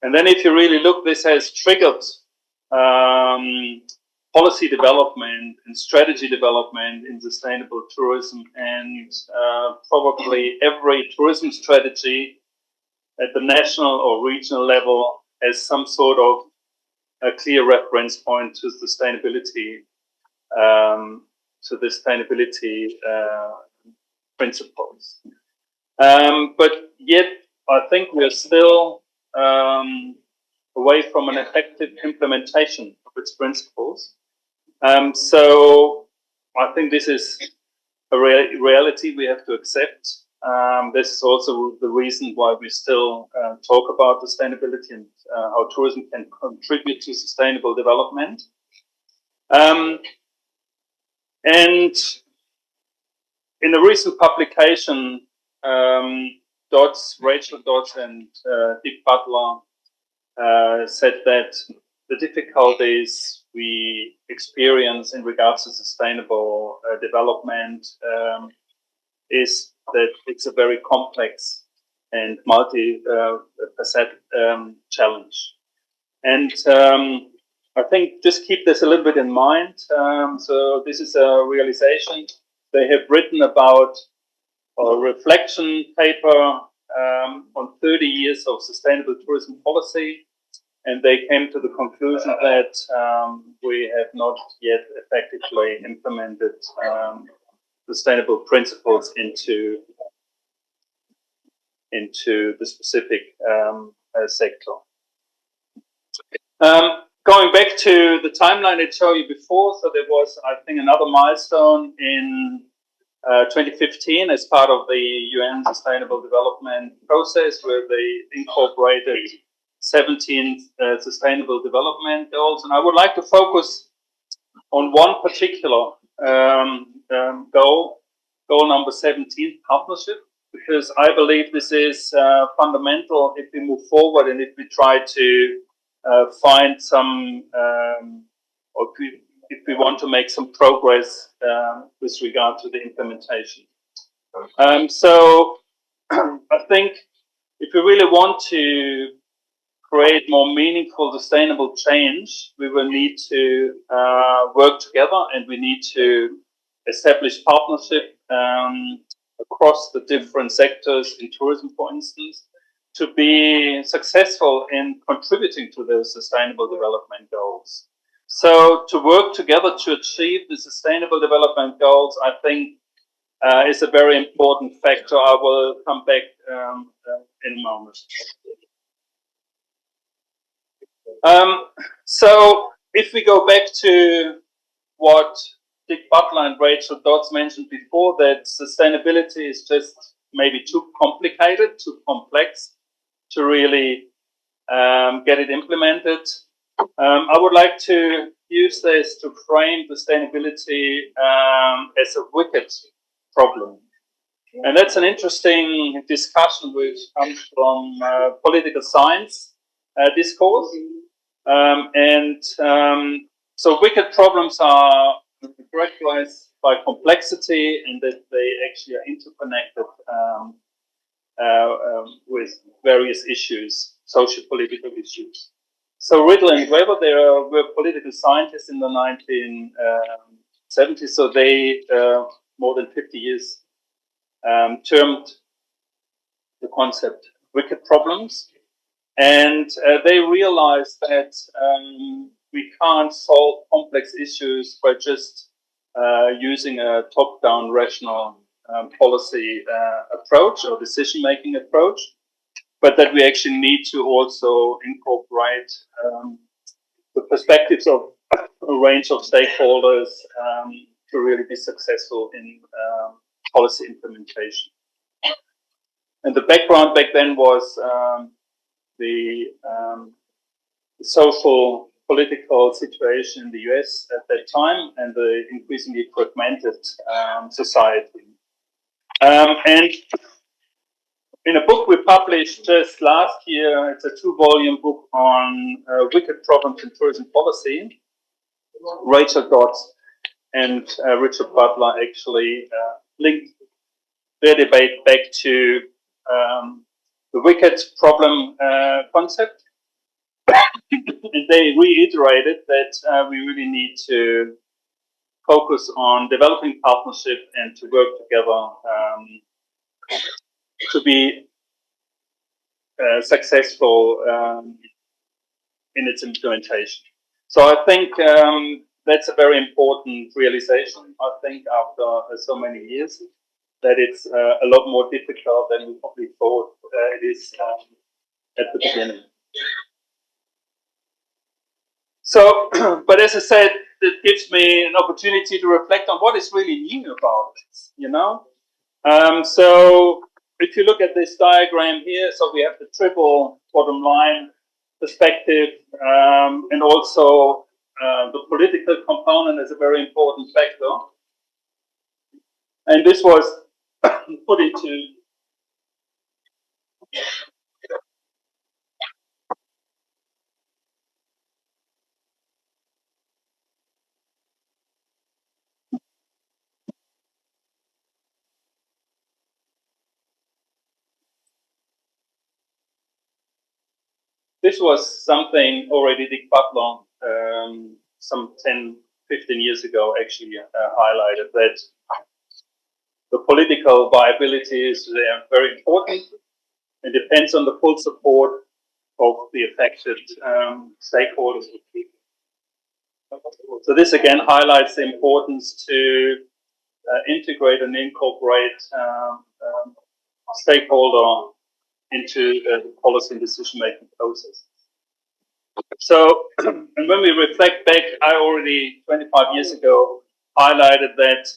And then if you really look, this has triggered policy development and strategy development in sustainable tourism, and probably every tourism strategy at the national or regional level has some sort of a clear reference point to sustainability, principles. But yet, I think we are still away from an effective implementation of its principles. So I think this is a reality we have to accept. This is also the reason why we still talk about sustainability and how tourism can contribute to sustainable development. And in a recent publication, Rachel Dodds and Dick Butler said that the difficulties we experience in regards to sustainable development is that it's a very complex and multi-faceted challenge. And I think just keep this a little bit in mind. So this is a realization. They have written about a reflection paper on 30 years of sustainable tourism policy, and they came to the conclusion that we have not yet effectively implemented sustainable principles into the specific sector. Going back to the timeline I showed you before, so there was, I think, another milestone in 2015 as part of the UN Sustainable Development process, where they incorporated 17 Sustainable Development Goals. And I would like to focus on one particular goal number 17, partnership, because I believe this is fundamental if we move forward and if we try to find some, or if we want to make some progress with regard to the implementation. So I think if we really want to create more meaningful, sustainable change, we will need to work together, and we need to establish partnership across the different sectors in tourism, for instance, to be successful in contributing to those sustainable development goals. So to work together to achieve the sustainable development goals, I think is a very important factor. I will come back in a moment. So if we go back to what Dick Butler and Rachel Dodds mentioned before, that sustainability is just maybe too complicated, too complex to really get it implemented. I would like to use this to frame sustainability as a wicked problem. And that's an interesting discussion which comes from political science discourse. So wicked problems are characterized by complexity, and that they actually are interconnected with various issues, social-political issues. So Riddle and Weber, they were political scientists in the 1970s, so they, more than 50 years, termed the concept wicked problems. And they realized that we can't solve complex issues by just using a top-down rational policy approach or decision-making approach, but that we actually need to also incorporate the perspectives of a range of stakeholders to really be successful in policy implementation. And the background back then was the social political situation in the US at that time, and the increasingly fragmented society. And in a book we published just last year, it's a 2-volume book on wicked problems in tourism policy. Rachel Dodds and Richard Butler actually linked their debate back to the wicked problem concept. And they reiterated that we really need to focus on developing partnership and to work together to be successful in its implementation. So I think that's a very important realization, I think, after so many years, that it's a lot more difficult than we probably thought it is at the beginning. So, but as I said, it gives me an opportunity to reflect on what is really new about this, you know? So if you look at this diagram here, so we have the triple bottom line perspective, and also the political component is a very important factor. And this was put into this was something already Dick Butler some 10, 15 years ago actually highlighted, that the political viability is very important and depends on the full support of the affected stakeholders. So this again highlights the importance to integrate and incorporate stakeholder into the policy and decision-making process. So, and when we reflect back, I already 25 years ago highlighted that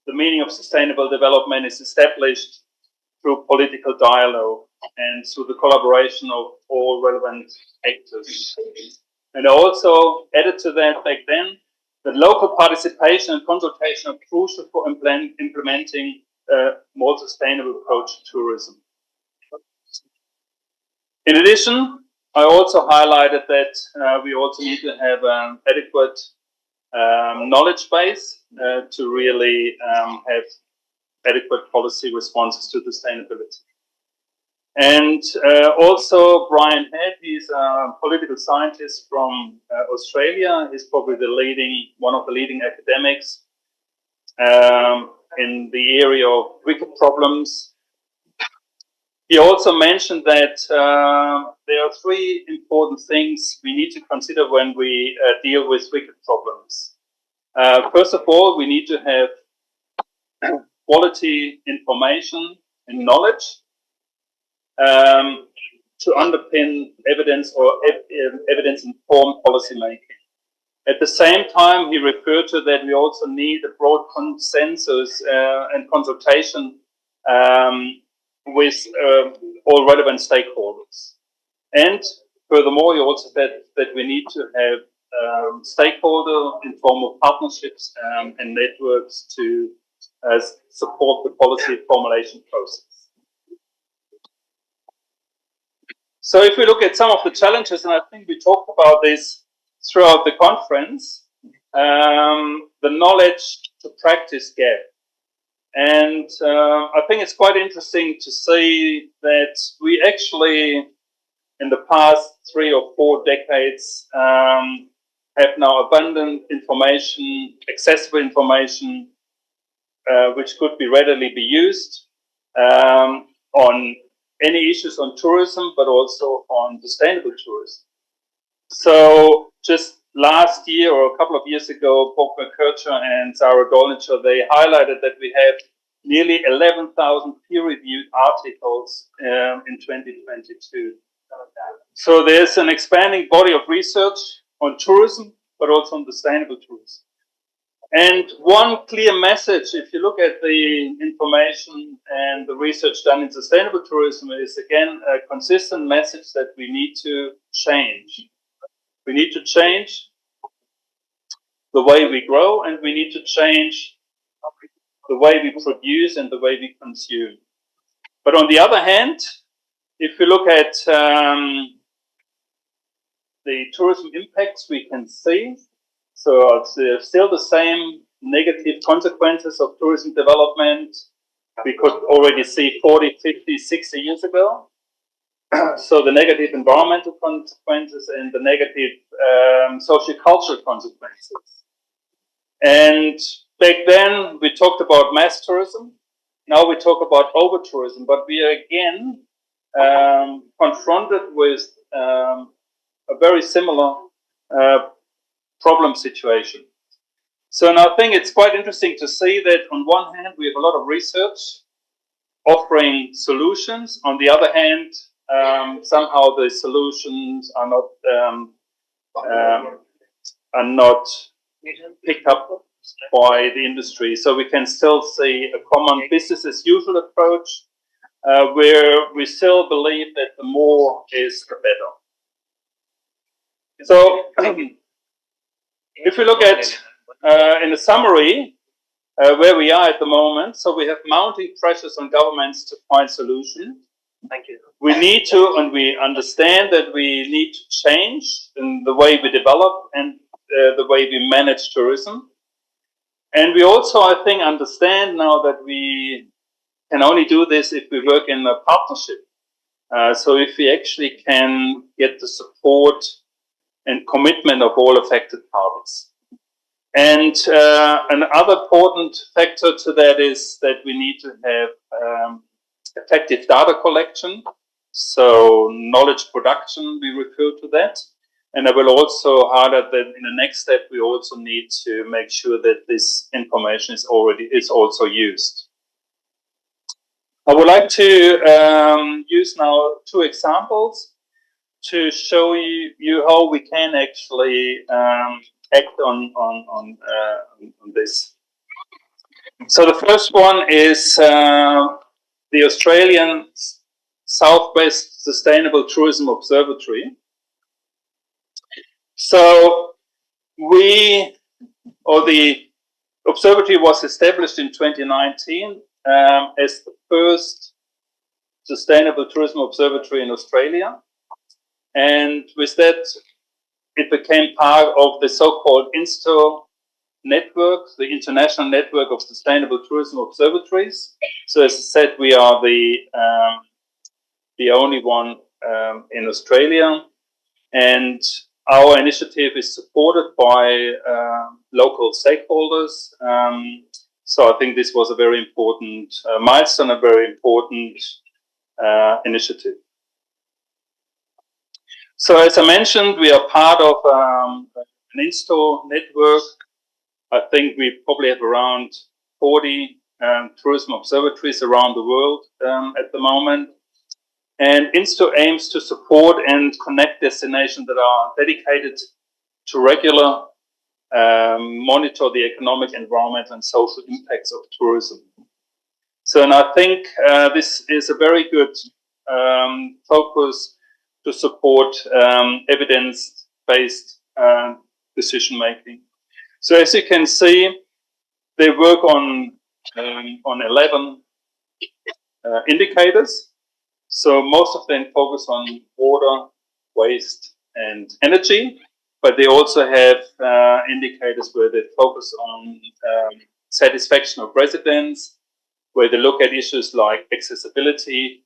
the meaning of sustainable development is established through political dialogue and through the collaboration of all relevant actors. And I also added to that back then that local participation and consultation are crucial for implementing a more sustainable approach to tourism. In addition, I also highlighted that we also need to have an adequate knowledge base to really have adequate policy responses to sustainability. And also Brian Head, he's a political scientist from Australia. He's probably one of the leading academics in the area of wicked problems. He also mentioned that there are three important things we need to consider when we deal with wicked problems. First of all, we need to have quality information and knowledge to underpin evidence or evidence-informed policy making. At the same time, he referred to that we also need a broad consensus and consultation with all relevant stakeholders. And furthermore, he also said that we need to have stakeholder informal partnerships and networks to support the policy formulation process. So if we look at some of the challenges, and I think we talked about this throughout the conference, the knowledge to practice gap. And I think it's quite interesting to see that we actually, in the past 3 or 4 decades, have now abundant information, accessible information, which could be readily be used on any issues on tourism, but also on sustainable tourism. So just last year or a couple of years ago, Bob McKercher and Sarah Dolnicher, they highlighted that we have nearly 11,000 peer-reviewed articles in 2022. So there's an expanding body of research on tourism, but also on sustainable tourism. And one clear message, if you look at the information and the research done in sustainable tourism, is again a consistent message that we need to change. We need to change the way we grow, and we need to change the way we produce and the way we consume. But on the other hand, if you look at the tourism impacts, we can see, so it's still the same negative consequences of tourism development we could already see 40, 50, 60 years ago. so the negative environmental consequences and the negative socio-cultural consequences. And back then we talked about mass tourism. Now we talk about over-tourism, but we are again confronted with a very similar problem situation. So now I think it's quite interesting to see that on one hand we have a lot of research offering solutions. On the other hand, somehow the solutions are not picked up by the industry. So we can still see a common business as usual approach, where we still believe that the more is the better. So if we look at in a summary where we are at the moment, so we have mounting pressures on governments to find solutions. Thank you. We need to, and we understand that we need to change in the way we develop and the way we manage tourism. And we also, I think, understand now that we can only do this if we work in a partnership. So if we actually can get the support and commitment of all affected parties. And another important factor to that is that we need to have effective data collection, so knowledge production, we refer to that. And I will also highlight that in the next step, we also need to make sure that this information is also used. I would like to use now 2 examples to show you how we can actually act on this. So the first one is the Australian Southwest Sustainable Tourism Observatory. So the observatory was established in 2019 as the first sustainable tourism observatory in Australia. And with that, it became part of the so-called INSTO network, the International Network of Sustainable Tourism Observatories. So as I said, we are the only one in Australia. And our initiative is supported by local stakeholders. So I think this was a very important milestone, a very important initiative. So as I mentioned, we are part of an INSTO network. I think we probably have around 40 tourism observatories around the world at the moment. And INSTO aims to support and connect destinations that are dedicated to regular monitor the economic, environmental and social impacts of tourism. So, and I think this is a very good focus to support evidence-based decision making. So as you can see, they work on 11 indicators. So most of them focus on water, waste, and energy, but they also have indicators where they focus on satisfaction of residents, where they look at issues like accessibility,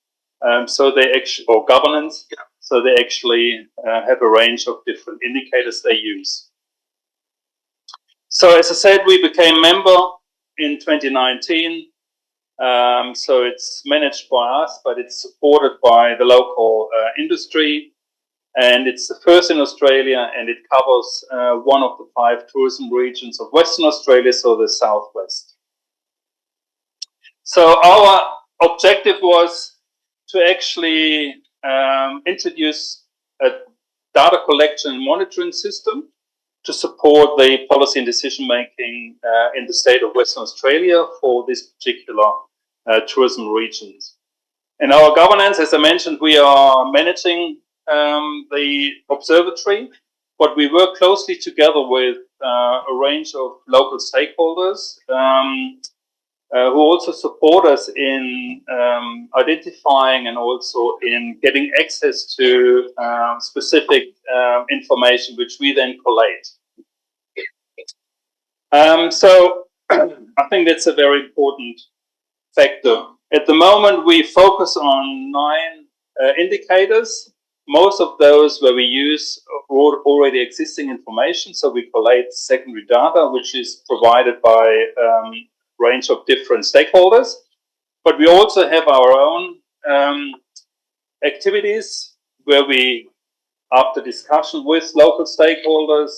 so they actually, or governance. So they actually have a range of different indicators they use. So as I said, we became member in 2019. So it's managed by us, but it's supported by the local industry. And it's the first in Australia, and it covers one of the 5 tourism regions of Western Australia, so the Southwest. So our objective was to actually introduce a data collection and monitoring system to support the policy and decision making in the state of Western Australia for this particular tourism regions. And our governance, as I mentioned, we are managing the observatory, but we work closely together with a range of local stakeholders who also support us in identifying and also in getting access to specific information which we then collate. So I think that's a very important factor. At the moment, we focus on 9 indicators. Most of those where we use already existing information, so we collate secondary data, which is provided by range of different stakeholders. But we also have our own activities where we, after discussion with local stakeholders,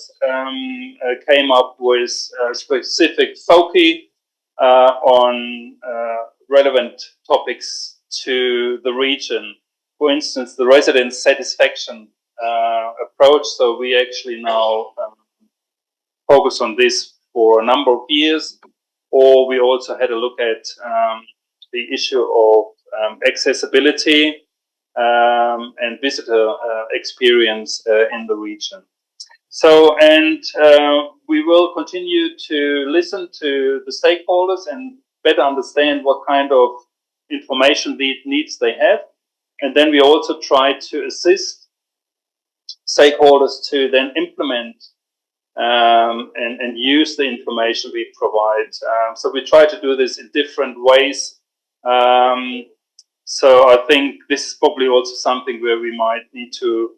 came up with specific foci on relevant topics to the region. For instance, the resident satisfaction approach. So we actually now focus on this for a number of years. Or we also had a look at the issue of accessibility and visitor experience in the region. So, and we will continue to listen to the stakeholders and better understand what kind of information needs they have. And then we also try to assist stakeholders to then implement and use the information we provide. So we try to do this in different ways. So I think this is probably also something where we might need to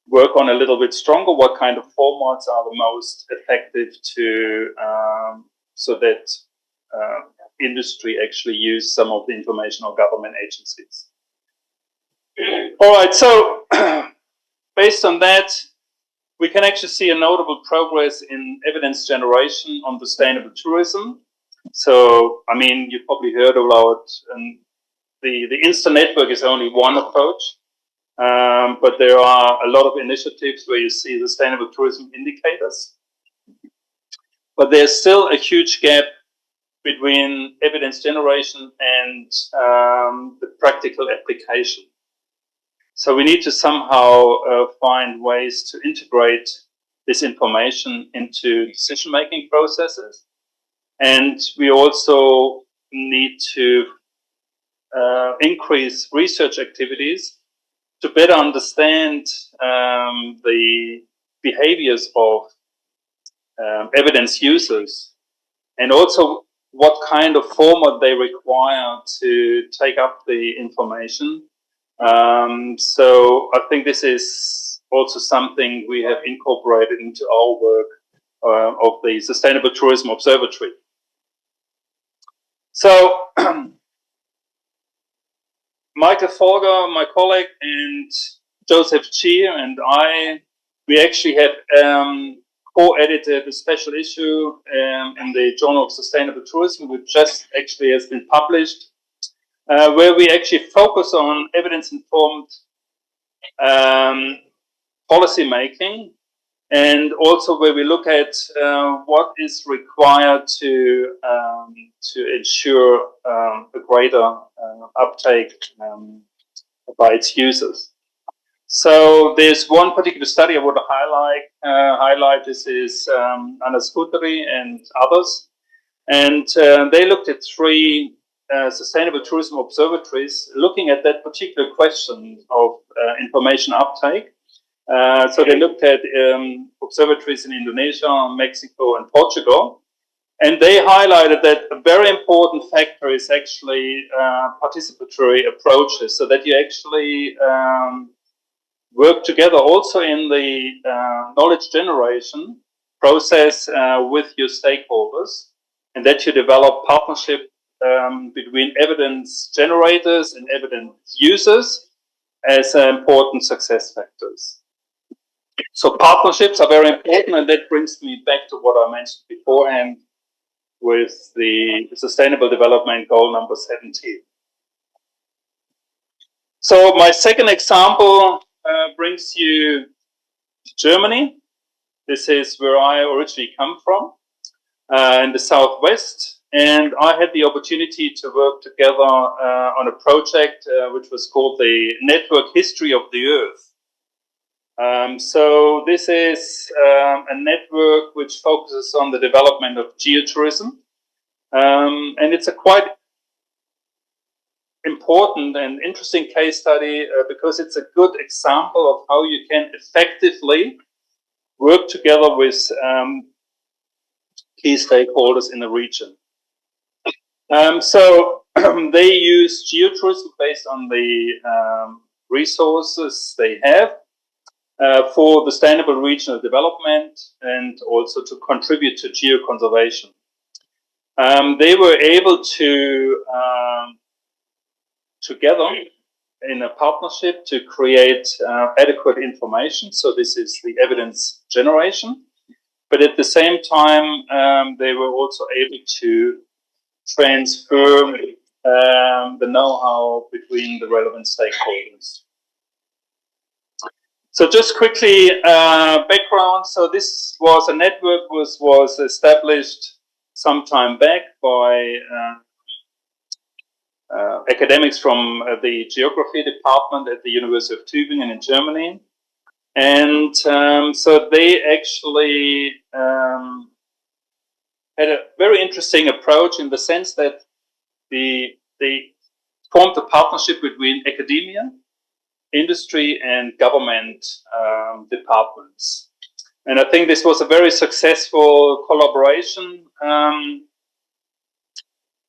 work on a little bit stronger. What kind of formats are the most effective to so that industry actually use some of the information of government agencies. All right, so based on that, we can actually see a notable progress in evidence generation on sustainable tourism. So, I mean, you've probably heard about the Insta network is only one approach, but there are a lot of initiatives where you see sustainable tourism indicators. But there's still a huge gap between evidence generation and the practical application. So we need to somehow find ways to integrate this information into decision-making processes. And we also need to increase research activities to better understand the behaviors of evidence users, and also what kind of format they require to take up the information. So I think this is also something we have incorporated into our work of the Sustainable Tourism Observatory. So Michael Folger, my colleague, and Joseph Chia and I, we actually have co-edited a special issue in the Journal of Sustainable Tourism, which just actually has been published, where we actually focus on evidence-informed policy making, and also where we look at what is required to ensure a greater uptake by its users. So there's one particular study I would highlight. This is Anna Scuteri and others, and they looked at 3 sustainable tourism observatories looking at that particular question of information uptake. So they looked at observatories in Indonesia, Mexico, and Portugal, and they highlighted that a very important factor is actually participatory approaches, so that you actually work together also in the knowledge generation process with your stakeholders, and that you develop partnership between evidence generators and evidence users as important success factors. So partnerships are very important, and that brings me back to what I mentioned beforehand with the Sustainable Development Goal number 17. So my second example brings you to Germany. This is where I originally come from, in the southwest, and I had the opportunity to work together on a project which was called the Network History of the Earth. So this is a network which focuses on the development of geotourism, and it's a quite important and interesting case study because it's a good example of how you can effectively work together with key stakeholders in the region. So they use geotourism based on the resources they have for the sustainable regional development and also to contribute to geoconservation. They were able to together in a partnership to create adequate information. So this is the evidence generation. But at the same time, they were also able to transfer the know-how between the relevant stakeholders. So just quickly, background. So this was a network was established some time back by academics from the geography department at the University of Tübingen in Germany. And so they actually had a very interesting approach in the sense that they formed a partnership between academia, industry, and government departments. And I think this was a very successful collaboration.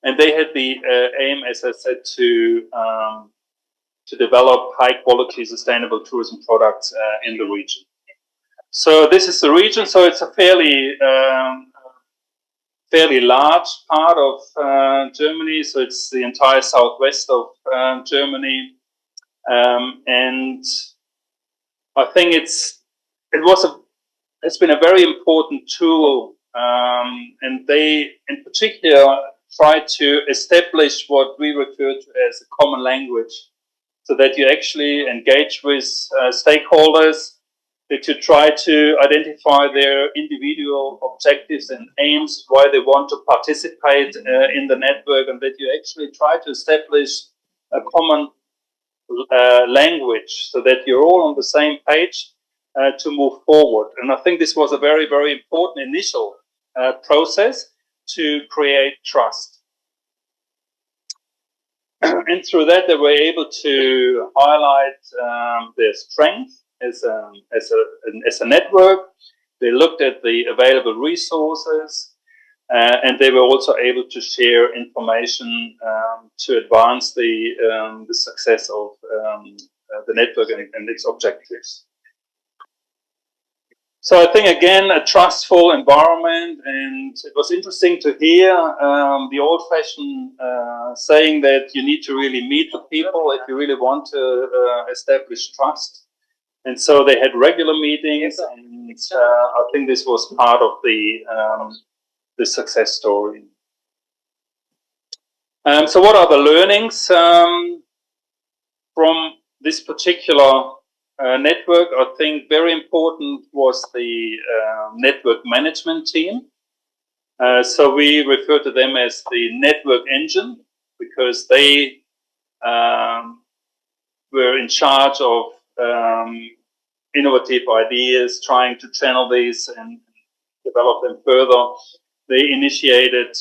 And they had the aim, as I said, to develop high-quality, sustainable tourism products in the region. So this is the region. So it's a fairly large part of Germany. So it's the entire southwest of Germany, and I think it's been a very important tool, and they in particular try to establish what we refer to as a common language, so that you actually engage with stakeholders, that you try to identify their individual objectives and aims, why they want to participate in the network, and that you actually try to establish a common language so that you're all on the same page to move forward. And I think this was a very, very important initial process to create trust. And through that, they were able to highlight their strength as a network. They looked at the available resources, and they were also able to share information to advance the success of the network and its objectives. So I think, again, a trustful environment, and it was interesting to hear the old-fashioned saying that you need to really meet the people if you really want to establish trust. And so they had regular meetings, and I think this was part of the success story. So what are the learnings from this particular network? I think very important was the network management team. So we refer to them as the network engine, because they were in charge of innovative ideas, trying to channel these and develop them further. They initiated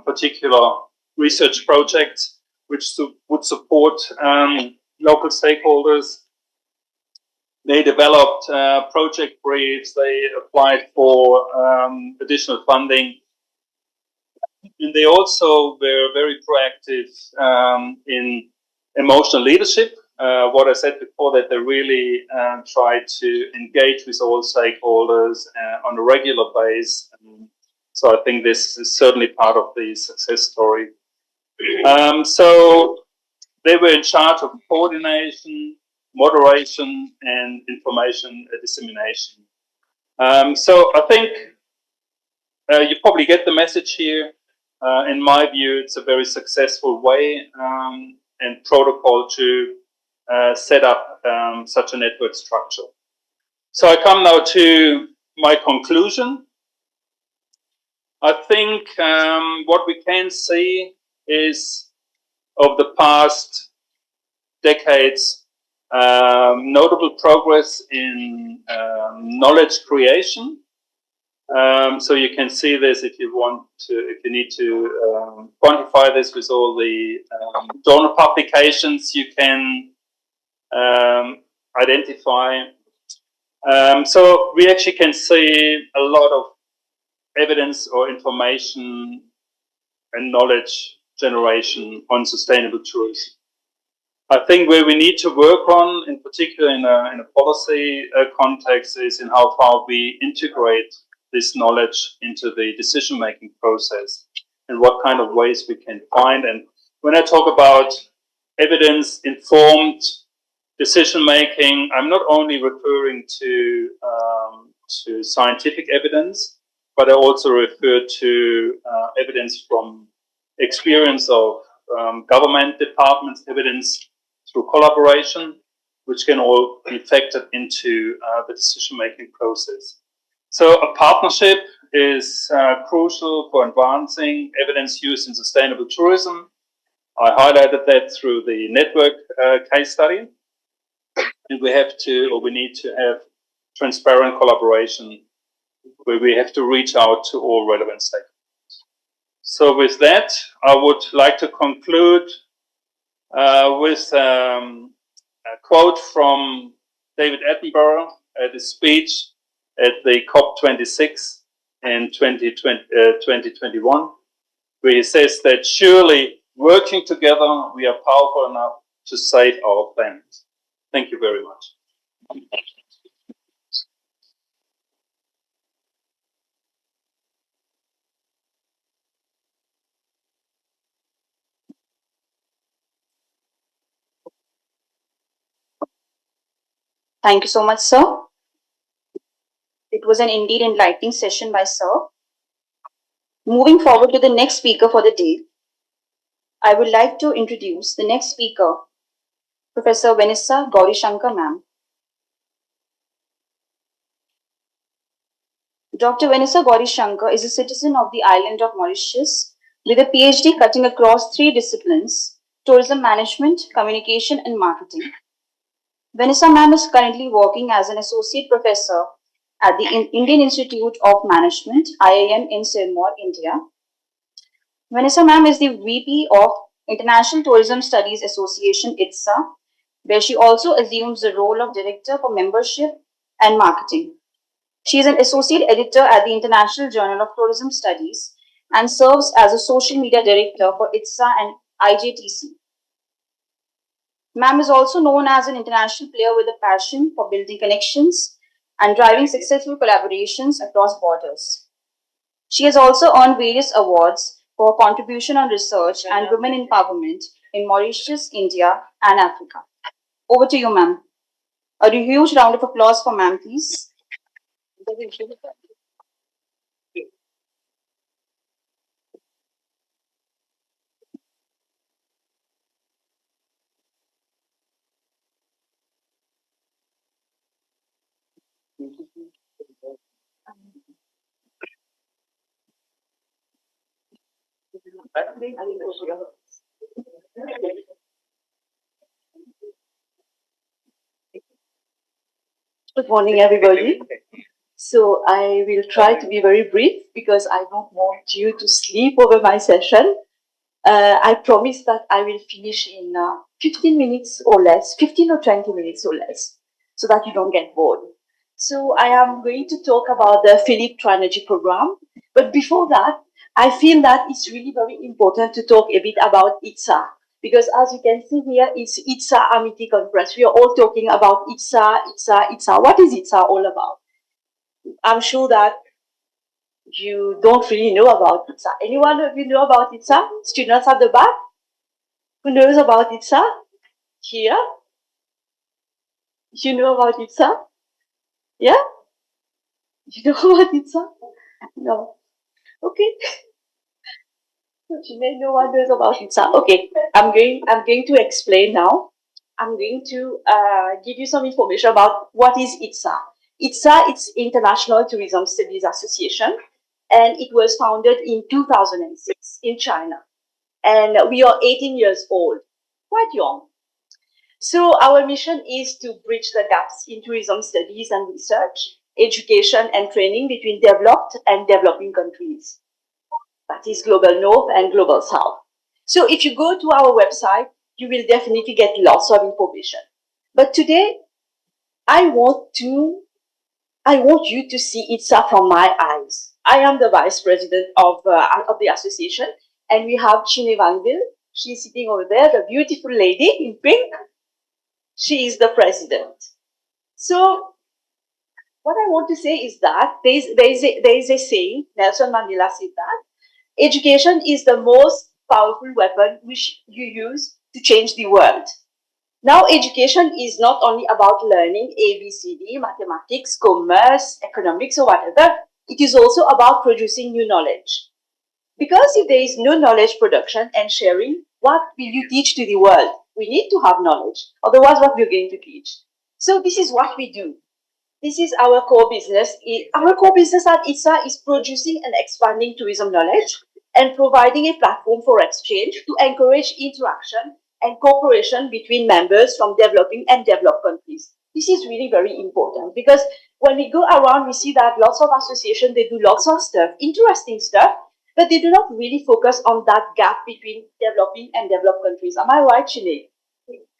particular research projects which would support local stakeholders. They developed project briefs. They applied for additional funding. And they also were very proactive in emotional leadership. What I said before, that they really tried to engage with all stakeholders on a regular basis. So I think this is certainly part of the success story. So they were in charge of coordination, moderation, and information dissemination. So I think you probably get the message here. In my view, it's a very successful way and protocol to set up such a network structure. So I come now to my conclusion. I think what we can see is, over the past decades, notable progress in knowledge creation. So you can see this if you want to, if you need to quantify this with all the donor publications you can identify. So we actually can see a lot of evidence or information and knowledge generation on sustainable tourism. I think where we need to work on, in particular in a policy context, is in how far we integrate this knowledge into the decision-making process and what kind of ways we can find. And when I talk about evidence-informed decision-making, I'm not only referring to scientific evidence, but I also refer to evidence from experience of government departments, evidence through collaboration, which can all be factored into the decision-making process. So a partnership is crucial for advancing evidence use in sustainable tourism. I highlighted that through the network case study. And we need to have transparent collaboration where we have to reach out to all relevant stakeholders. So with that, I would like to conclude with a quote from David Attenborough at his speech at the COP26 in 2021, where he says that surely working together, we are powerful enough to save our planet. Thank you very much. Thank you so much, sir. It was an indeed enlightening session by sir. Moving forward to the next speaker for the day, I would like to introduce the next speaker, Professor Vanessa Gaurishankar, ma'am. Dr. Vanessa Gaurishankar is a citizen of the island of Mauritius with a PhD cutting across 3 disciplines: tourism management, communication, and marketing. Vanessa ma'am is currently working as an associate professor at the Indian Institute of Management, IIM in Sirmaur, India. Vanessa ma'am is the VP of International Tourism Studies Association, ITSA, where she also assumes the role of Director for Membership and Marketing. She is an associate editor at the International Journal of Tourism Studies and serves as a social media director for ITSA and IJTC. Ma'am is also known as an international player with a passion for building connections and driving successful collaborations across borders. She has also earned various awards for contribution on research and women empowerment in Mauritius, India, and Africa. Over to you, ma'am. A huge round of applause for ma'am, please. Good morning, everybody. So I will try to be very brief because I don't want you to sleep over my session. I promise that I will finish in 15 minutes or less, 15 or 20 minutes or less, so that you don't get bored. So I am going to talk about the Philippe Trinergy program. But before that, I feel that it's really very important to talk a bit about ITSA. Because as you can see here, it's ITSA Amity Conference. We are all talking about ITSA, ITSA, ITSA. What is ITSA all about? I'm sure that you don't really know about ITSA. Anyone of you know about ITSA? Students at the back? Who knows about ITSA? Here? You know about ITSA? Yeah? You know about ITSA? No. Okay. No one knows about ITSA. Okay, I'm going to explain now. I'm going to give you some information about what is ITSA. ITSA is International Tourism Studies Association, and it was founded in 2006 in China. And we are 18 years old, quite young. So our mission is to bridge the gaps in tourism studies and research, education and training between developed and developing countries. That is Global North and Global South. So if you go to our website, you will definitely get lots of information. But today, I want you to see ITSA from my eyes. I am the vice president of the association, And we have Chine Wangville. She's sitting over there, the beautiful lady in pink. She is the president. So what I want to say is that there is a saying, Nelson Mandela said that education is the most powerful weapon which you use to change the world. Now, education is not only about learning A, B, C, D, mathematics, commerce, economics, or whatever. It is also about producing new knowledge. Because if there is no knowledge production and sharing, what will you teach to the world? We need to have knowledge. Otherwise, what we're going to teach? So this is what we do. This is our core business. Our core business at ITSA is producing and expanding tourism knowledge and providing a platform for exchange to encourage interaction and cooperation between members from developing and developed countries. This is really very important because when we go around, we see that lots of associations, they do lots of stuff, interesting stuff, but they do not really focus on that gap between developing and developed countries. Am I right, Chile?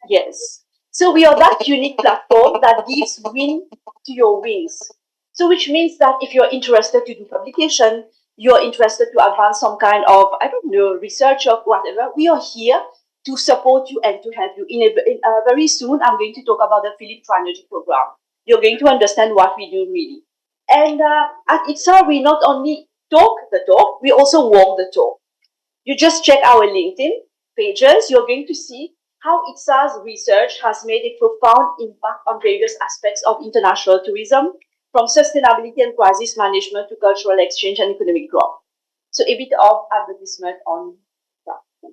Yes. So we are that unique platform that gives wind to your wings. So which means that if you're interested to do publication, you're interested to advance some kind of, I don't know, research or whatever, we are here to support you and to help you. Very soon, I'm going to talk about the Philippe Trinergy program. You're going to understand what we do really. And at ITSA, we not only talk the talk, we also walk the talk. You just check our LinkedIn pages, you're going to see how ITSA's research has made a profound impact on various aspects of international tourism, from sustainability and crisis management to cultural exchange and economic growth. So a bit of advertisement on that.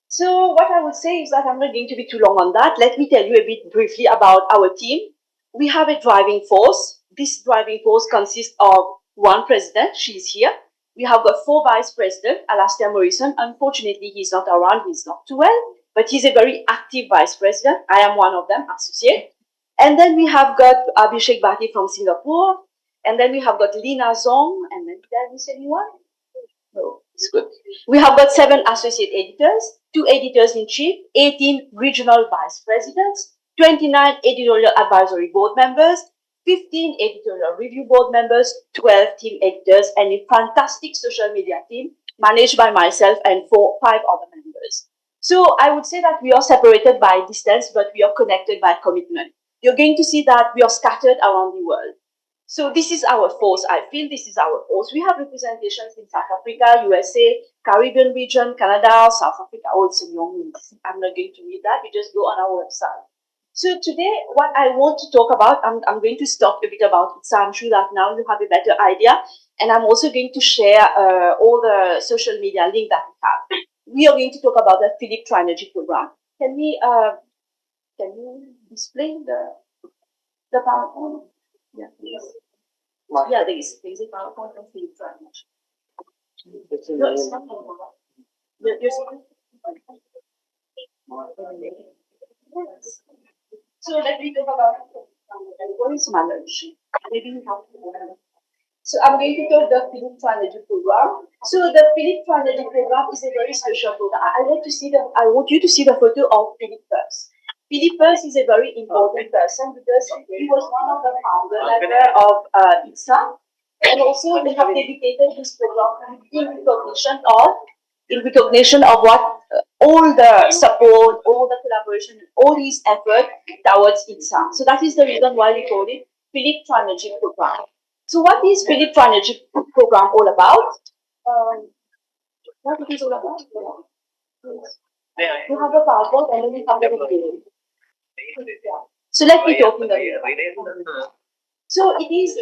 So what I would say is that I'm not going to be too long on that. Let me tell you a bit briefly about our team. We have a driving force. This driving force consists of one president, she's here. We have got 4 vice presidents, Alastair Morrison. Unfortunately, he's not around, he's not too well, but he's a very active vice president. I am one of them, associate. And then we have got Abhishek Bhati from Singapore. And then we have got Lina Zong. And then did I miss anyone? No, it's good. We have got 7 associate editors, 2 editors-in-chief, 18 regional vice presidents, 29 editorial advisory board members, 15 editorial review board members, 12 team editors, and a fantastic social media team managed by myself and 5 other members. So I would say that we are separated by distance, but we are connected by commitment. You're going to see that we are scattered around the world. So this is our force. I feel this is our force. We have representations in South Africa, USA, Caribbean region, Canada, South Africa. Oh, it's a long list. I'm not going to read that. You just go on our website. So today, what I want to talk about, I'm going to talk a bit about it. So I'm sure that now you have a better idea. And I'm also going to share all the social media link that we have. We are going to talk about the Philippe Trinergy program. Can you display the PowerPoint? Yeah, please. Yeah, there is a PowerPoint of Philippe Trinergy. No, it's not. So let me talk about what is knowledge. Maybe you have to. So I'm going to talk the Philippe Trinergy program. So the Philippe Trinergy program is a very special program. I want you to see the photo of Philippe first. Philippe first is a very important person because he was one of the founder of ITSA, and also we have dedicated this program in recognition of what all the support, all the collaboration, all his effort towards ITSA. So that is the reason why we call it Philippe Trinergy program. So what is Philippe Trinergy program all about? What it is all about? You have a PowerPoint and then you have the video. So let me talk in the video. So it is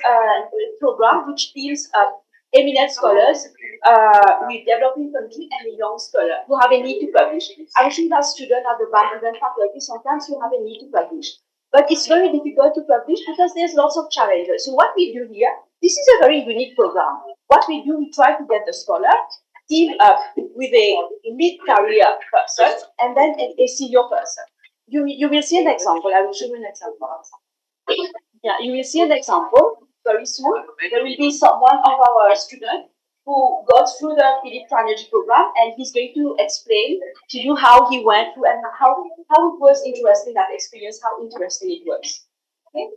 a program which deals eminent scholars with developing countries and a young scholar who have a need to publish. Actually, as students at the back and faculty, sometimes you have a need to publish. But it's very difficult to publish because there's lots of challenges. So what we do here, this is a very unique program. What we do, we try to get the scholar team up with a mid-career person and then a senior person. You will see an example. I will show you an example. Yeah, you will see an example very soon. There will be one of our students who got through the Philippe Trinergy program, and he's going to explain to you how he went through and how it was interesting, that experience, how interesting it was. Okay?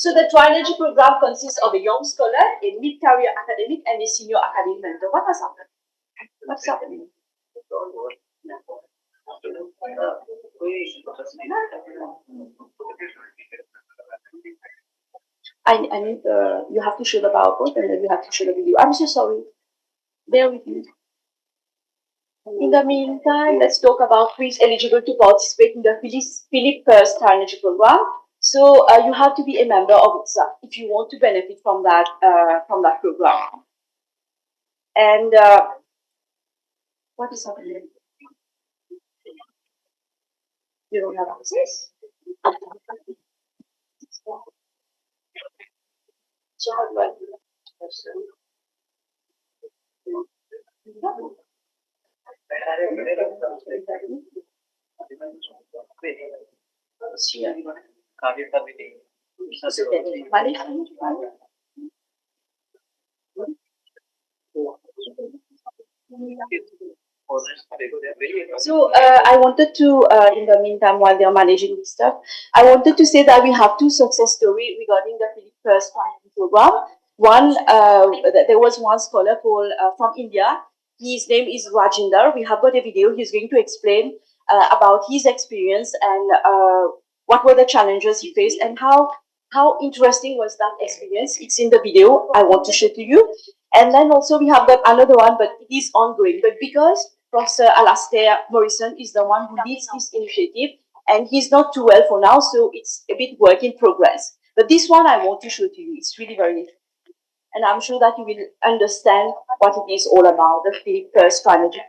So the trilogy program consists of a young scholar, a mid-career academic, and a senior academic mentor. What has happened? What's happening? I need you have to show the PowerPoint and then you have to show the video. I'm so sorry. Bear with me. In the meantime, let's talk about who is eligible to participate in the Philip First Trilogy program. So you have to be a member of ITSA if you want to benefit from that program. And what is happening? You don't have access. So how do I do that? So I wanted to, in the meantime, while they are managing this stuff, I wanted to say that we have two success stories regarding the Philip First program. One, there was one scholar called from India. His name is Rajinder. We have got a video. He's going to explain about his experience and what were the challenges he faced and how interesting was that experience. It's in the video. I want to show to you. And then also we have got another one, but it is ongoing. But because Professor Alastair Morrison is the one who leads this initiative, and he's not too well for now, so it's a bit work in progress. But this one I want to show to you. It's really very interesting. And I'm sure that you will understand what it is all about, the Philip First Trilogy.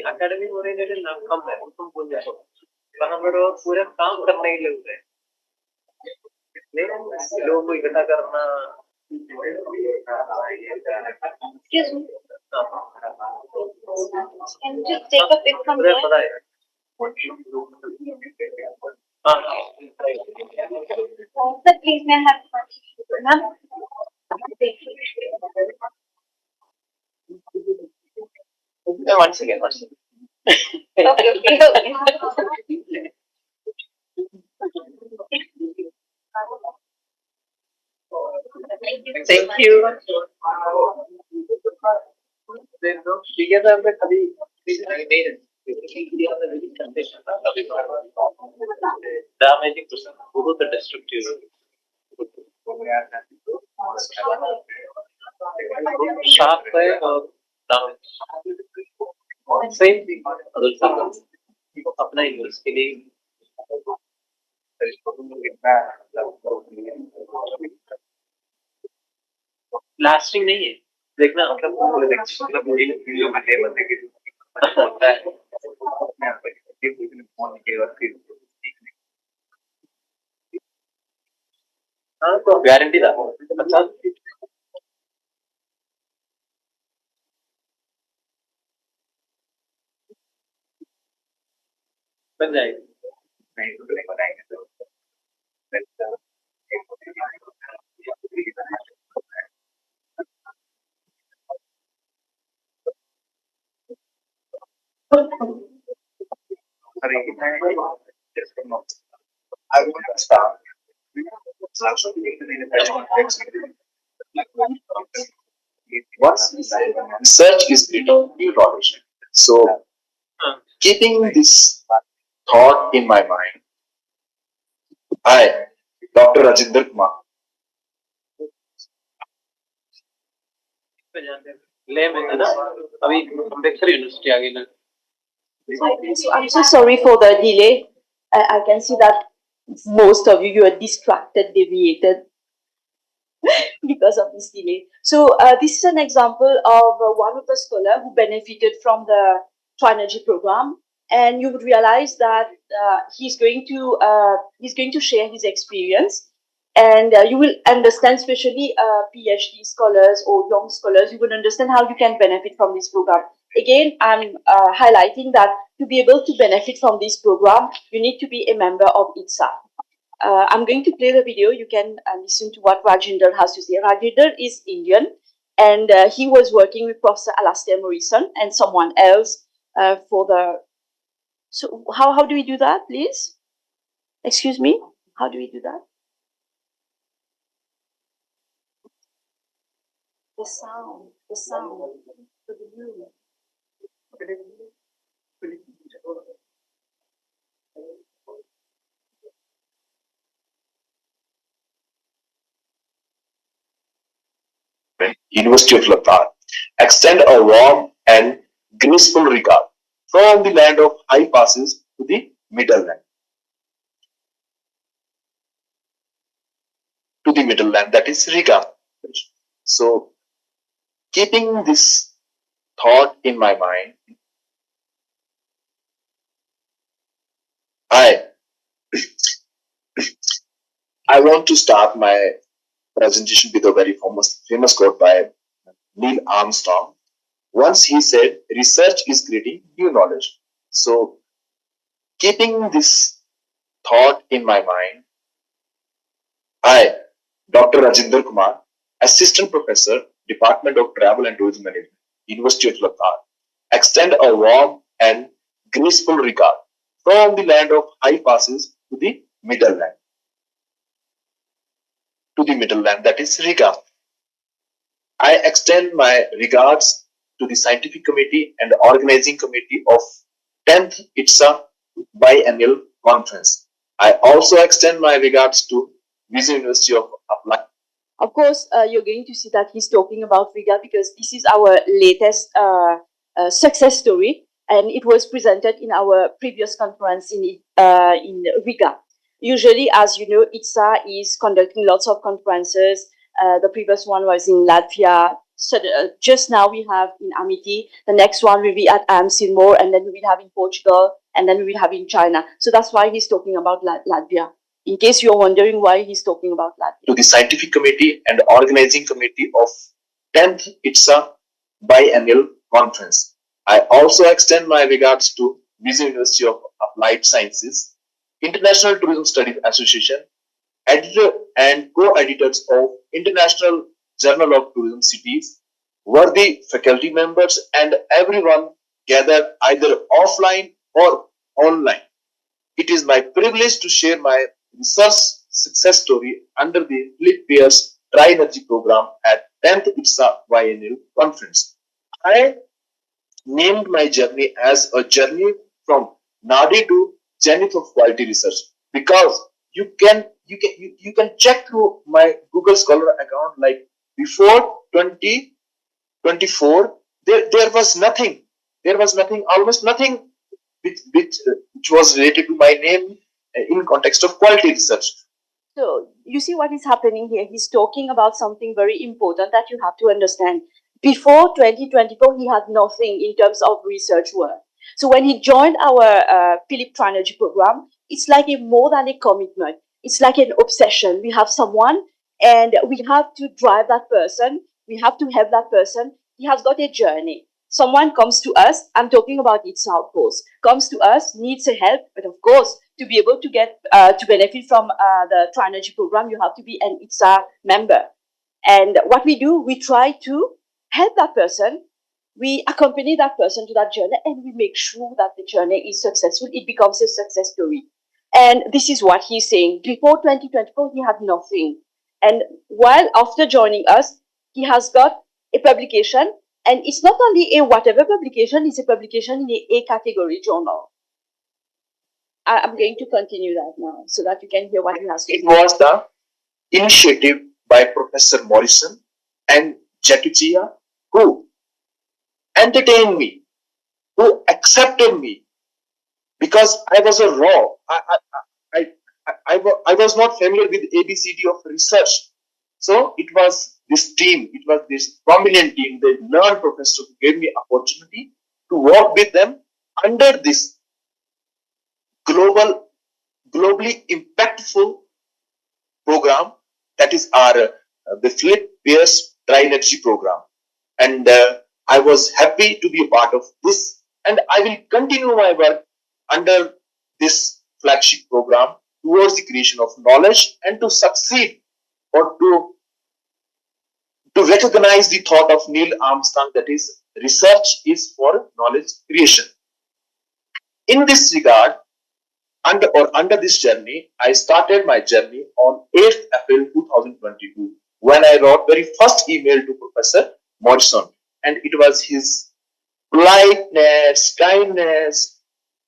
Academic oriented नाम कम है उसको भूल जाओ वहां पर पूरा काम करने के लिए होते हैं लोगों को इकट्ठा करना Excuse me. Can you just take a pic from there? Sir, please may I have ma'am? Once again. Okay. Thank you. Damaging person, बहुत destructive. Sharp है और damage. Same thing. Other things. अपना यूज के लिए lasting नहीं है देखना मतलब पूरे मतलब वीडियो में ले बंदे के होता है मैं आपको ये फोन के और फिर हाँ तो गारंटी था अच्छा बन जाएगी नहीं तो नहीं बनाएंगे तो I want to start. Once he said, research is creating new knowledge. So, keeping this thought in my mind, I, Dr. Rajinder Kumar, ले में है ना अभी अम्बेडकर यूनिवर्सिटी आ गई ना So I'm so sorry for the delay. I can see that most of you are distracted, deviated because of this delay. So this is an example of one of the scholars who benefited from the Trinergy program, and you would realize that he's going to share his experience, and you will understand, especially PhD scholars or young scholars, you will understand how you can benefit from this program. Again, I'm highlighting that to be able to benefit from this program, you need to be a member of ITSA. I'm going to play the video. You can listen to what Rajinder has to say. Rajinder is Indian, and he was working with Professor Alastair Morrison and someone else for the. So how do we do that, please? Excuse me. How do we do that? The sound. For the room. University of Ladakh, extend a warm and graceful regard from the land of high passes to the middle land. To the middle land, that is Riga. So, keeping this thought in my mind, I want to start my presentation with a very famous quote by Neil Armstrong. Once he said, research is creating new knowledge. So, keeping this thought in my mind, I, Dr. Rajinder Kumar, Assistant Professor, Department of Travel and Tourism Management, University of Ladakh, extend a warm and graceful regard from the land of high passes to the middle land. To the middle land, that is Riga. I extend my regards to the Scientific Committee and Organizing Committee of 10th ITSA Biennial Conference. I also extend my regards to Visa University of Applied. Of course, you're going to see that he's talking about Riga because this is our latest success story, and it was presented in our previous conference in Riga. Usually, as you know, ITSA is conducting lots of conferences. The previous one was in Latvia. So just now we have in Amity. The next one will be at Amsilmore, and then we will have in Portugal, and then we will have in China. So that's why he's talking about Latvia. In case you're wondering why he's talking about Latvia. To the Scientific Committee and Organizing Committee of 10th ITSA Biennial Conference. I also extend my regards to Visa University of Applied Sciences, International Tourism Studies Association, editor and co-editors of International Journal of Tourism Cities, worthy faculty members, and everyone gathered either offline or online. It is my privilege to share my research success story under the Philip Pierce Tri-Energy program at 10th ITSA Biennial Conference. I named my journey as a journey from Nadi to zenith of quality research because you can check through my Google Scholar account like before 2024 there was nothing almost nothing which was related to my name in context of quality research. So you see what is happening here. He's talking about something very important that you have to understand. Before 2024, he had nothing in terms of research work. So when he joined our Philip Trinergy program, it's like more than a commitment. It's like an obsession. We have someone and we have to drive that person. We have to help that person. He has got a journey. Someone comes to us, I'm talking about ITSA, of course, comes to us, needs a help, but of course, to be able to get to benefit from the Trinergy program, you have to be an ITSA member. And what we do, we try to help that person. We accompany that person to that journey, and we make sure that the journey is successful. It becomes a success story. And this is what he's saying. Before 2024, he had nothing. And while after joining us, he has got a publication, and it's not only a whatever publication, it's a publication in a category journal. I'm going to continue that now so that you can hear what he has to say. It was the initiative by Professor Morrison and Jackie who entertained me, who accepted me, because I was a raw. I was not familiar with ABCD of research. So it was this team, it was this prominent team, the learned professor who gave me opportunity to work with them under this globally impactful program, that is our the Philip Pierce Dry Energy program. And I was happy to be a part of this, and I will continue my work under this flagship program towards the creation of knowledge and to succeed or to recognize the thought of Neil Armstrong, that is, research is for knowledge creation. In this regard, under this journey, I started my journey on 8th April 2022 when I wrote very first email to Professor Morrison, and it was his politeness, kindness,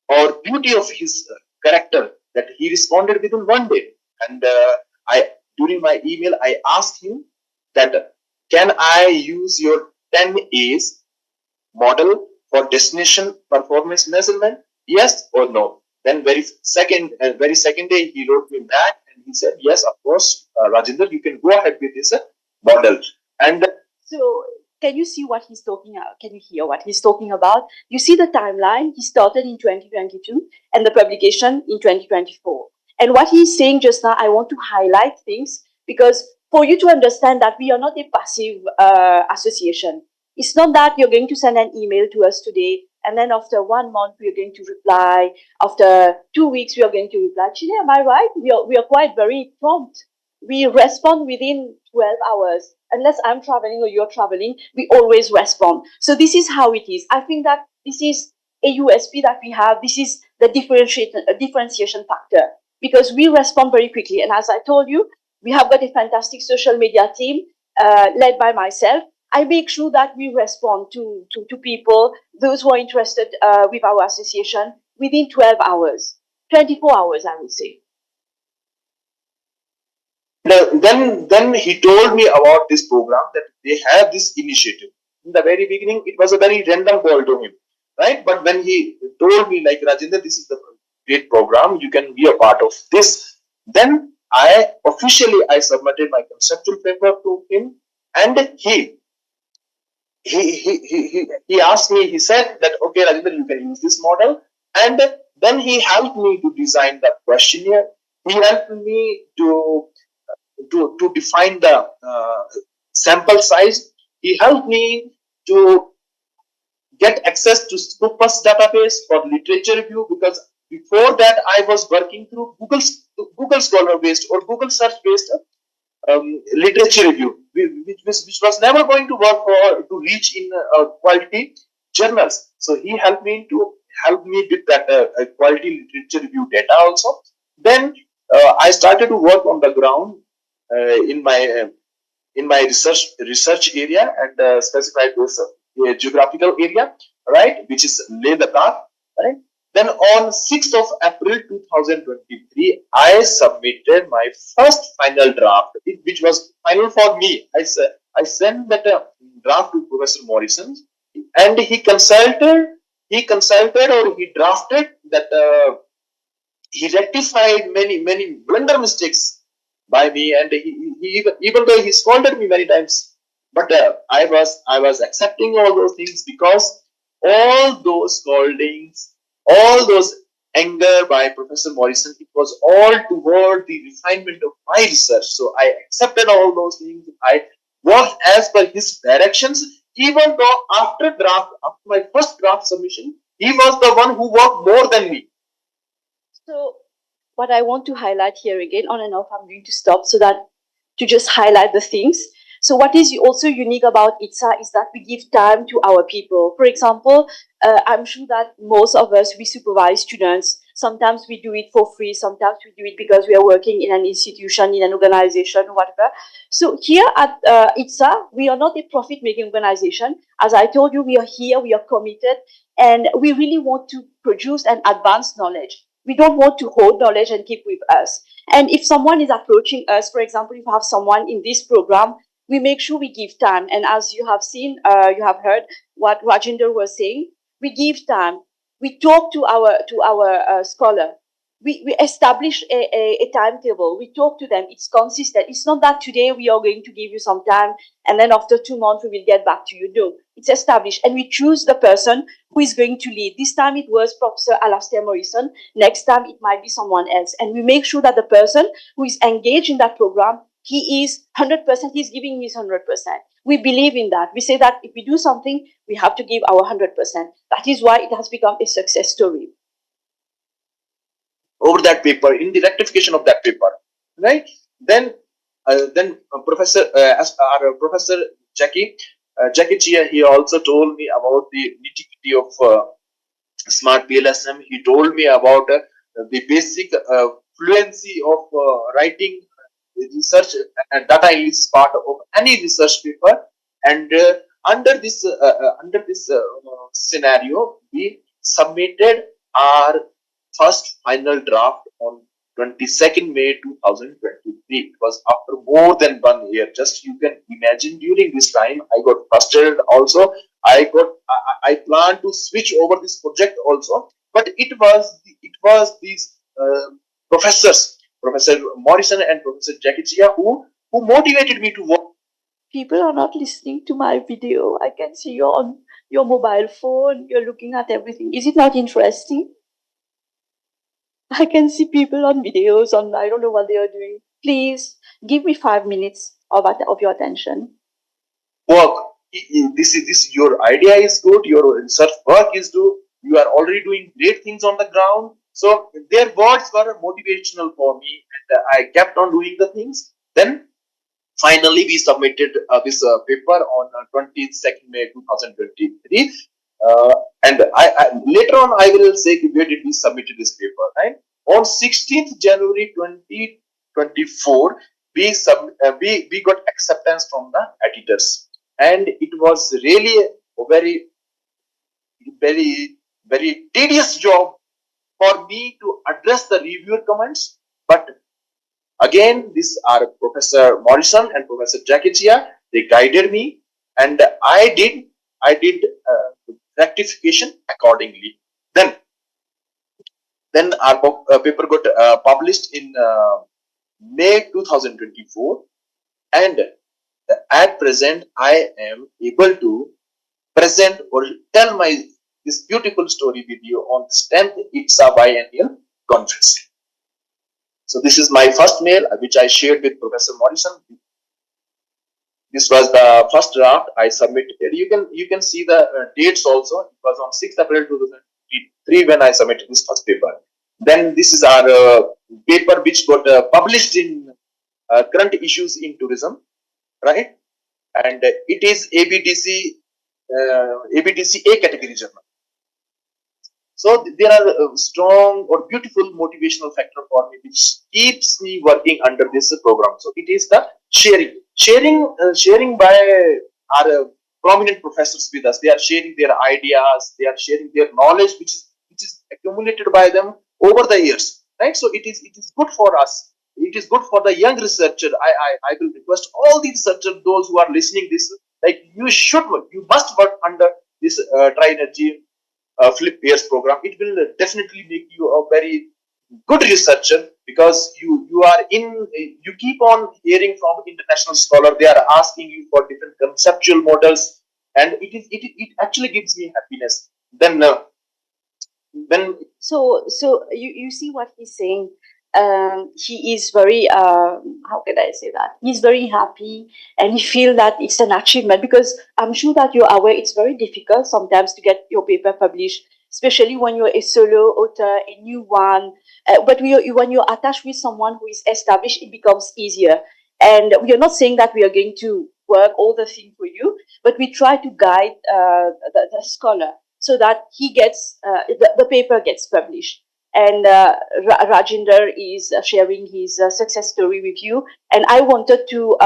or beauty of his character that he responded within one day. And during my email, I asked him that, can I use your 10 A's model for destination performance measurement? Yes or no? Then very second day, he wrote me back and he said, yes, of course, Rajendra, you can go ahead with this model. And so, can you see what he's talking about? Can you hear what he's talking about? You see the timeline. He started in 2022 and the publication in 2024. And what he's saying just now, I want to highlight things because for you to understand that we are not a passive association. It's not that you're going to send an email to us today and then after 1 month we are going to reply. After 2 weeks we are going to reply. Chile, am I right? We are quite very prompt. We respond within 12 hours. Unless I'm traveling or you're traveling, we always respond. So this is how it is. I think that this is a USP that we have. This is the differentiation factor because we respond very quickly. And as I told you, we have got a fantastic social media team led by myself. I make sure that we respond to people, those who are interested with our association within 12 hours, 24 hours, I would say. Then he told me about this program, that they have this initiative. In the very beginning, it was a very random call to him, right? But when he told me, like, Rajendra, this is the great program, you can be a part of this. Then I submitted my conceptual framework to him, and he asked me, he said that, okay, Rajendra, you can use this model. And then he helped me to design the questionnaire. He helped me to define the sample size. He helped me to get access to Scopus database for literature review, because before that I was working through Google Scholar based or Google search based literature review, which was never going to work to reach in quality journals. So he helped me with that quality literature review data also. Then I started to work on the ground in my research area, and specified this geographical area, right, which is Leh Ladakh, right. Then on 6th of April 2023, I submitted my first final draft, which was final for me. I sent that draft to Professor Morrison, and he consulted or he drafted that. He rectified many blunder mistakes by me, and he even though he scolded me many times, but I was accepting all those things, because all those scoldings, all those anger by Professor Morrison, it was all toward the refinement of my research. So I accepted all those things. I worked as per his directions, even though after my first draft submission, he was the one who worked more than me. So what I want to highlight here again, on and off, I'm going to stop so that to just highlight the things. So what is also unique about ITSA is that we give time to our people. For example, I'm sure that most of us, we supervise students. Sometimes we do it for free. Sometimes we do it because we are working in an institution, in an organization, whatever. So here at ITSA, we are not a profit-making organization. As I told you, we are here, we are committed, and we really want to produce and advance knowledge. We don't want to hold knowledge and keep with us. And if someone is approaching us, for example, if you have someone in this program, we make sure we give time. And as you have seen, you have heard what Rajinder was saying, we give time. We talk to our scholar. We establish a timetable. We talk to them. It's consistent. It's not that today we are going to give you some time and then after 2 months we will get back to you. No, it's established. And we choose the person who is going to lead. This time it was Professor Alastair Morrison. Next time it might be someone else. And we make sure that the person who is engaged in that program, he is 100%, he's giving his 100%. We believe in that. We say that if we do something, we have to give our 100%. That is why it has become a success story. Over that paper, in the rectification of that paper, right? Then Professor Jackie Chia, he also told me about the nitty-gritty of smart PLSM. He told me about the basic fluency of writing research and data analysis part of any research paper. And under this scenario, we submitted our first final draft on 22nd May 2023. It was after more than 1 year. Just you can imagine, during this time I got frustrated also. I planned to switch over this project also, but it was these professors, Professor Morrison and Professor Jackie Chia, who motivated me to work. People are not listening to my video. I can see you're on your mobile phone, you're looking at everything. Is it not interesting? I can see people on videos, on I don't know what they are doing. Please give me 5 minutes of your attention. Work. This your idea is good, your research work is good, you are already doing great things on the ground. So their words were motivational for me, and I kept on doing the things. Then finally we submitted this paper on 22nd May 2023. And I later on I will say where did we submit this paper, right? On 16th January 2024, we got acceptance from the editors, and it was really a very tedious job for me to address the reviewer comments. But again, these are Professor Morrison and Professor Jackie Chia. They guided me, and I did rectification accordingly. Then our paper got published in May 2024, and at present I am able to present or tell this beautiful story with you on the 10th ITSA biennial conference. So this is my first mail which I shared with Professor Morrison. This was the first draft I submitted. You can see the dates also. It was on 6th April 2023 when I submitted this first paper. Then this is our paper which got published in Current Issues in Tourism, right? And it is ABDC A category journal. So there are strong or beautiful motivational factor for me which keeps me working under this program. So it is the sharing by our prominent professors with us. They are sharing their ideas, they are sharing their knowledge which is accumulated by them over the years, right? So it is good for us. It is good for the young researcher. I will request all the researchers, those who are listening this, like you must work under this Tri-Energy Flip Years program. It will definitely make you a very good researcher, because you keep on hearing from international scholars. They are asking you for different conceptual models, and it actually gives me happiness. Then so you see what he's saying. He is very how can I say that? He's very happy, and he feels that it's an achievement, because I'm sure that you're aware it's very difficult sometimes to get your paper published, especially when you're a solo author, a new one. But when you're attached with someone who is established, it becomes easier. And we are not saying that we are going to work all the things for you, but we try to guide the scholar so that he gets the paper gets published. and Rajinder is sharing his success story with you. And I wanted to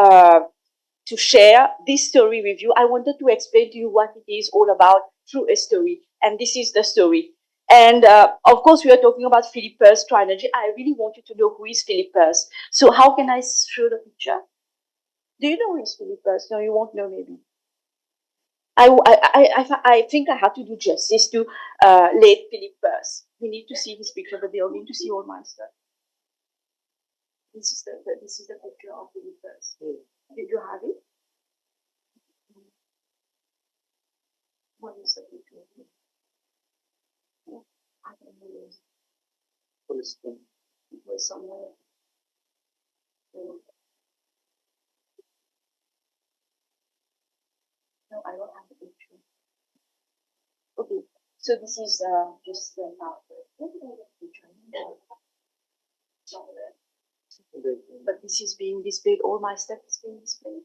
share this story with you. I wanted to explain to you what it is all about through a story. And this is the story. And of course, we are talking about Philip Peirce Trinergy. I really want you to know who is Philip Peirce. So how can I show the picture? Do you know who is Philip Peirce? No, you won't know maybe. I think I have to do justice to late Philip Peirce. We need to see his picture, but they are going to see all my stuff. This is the picture of Philip Peirce. Did you have it? What is the picture? I don't know. It was somewhere. No, I don't have the picture. Okay, so this is just the picture. But this is being displayed, all my stuff is being displayed.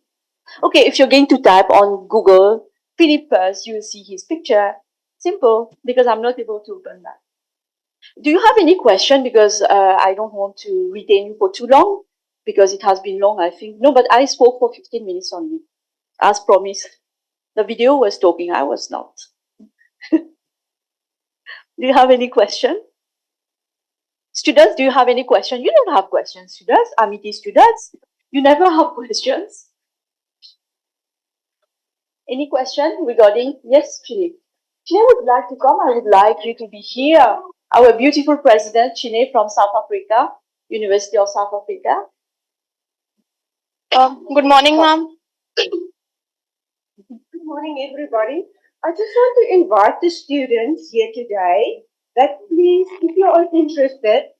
Okay, if you're going to type on Google Philip Peirce, you will see his picture. Simple, because I'm not able to open that. Do you have any question? Because I don't want to retain you for too long, because it has been long, I think. No, but I spoke for 15 minutes only, as promised. The video was talking, I was not. Do you have any question? Students, do you have any question? You don't have questions, students. Amity students, you never have questions. Any question regarding? Yes, Chine. Chine would like to come. I would like you to be here. Our beautiful president, Chine from South Africa, University of South Africa. Good morning, ma'am. Good morning, everybody. I just want to invite the students here today that please, if you're all interested,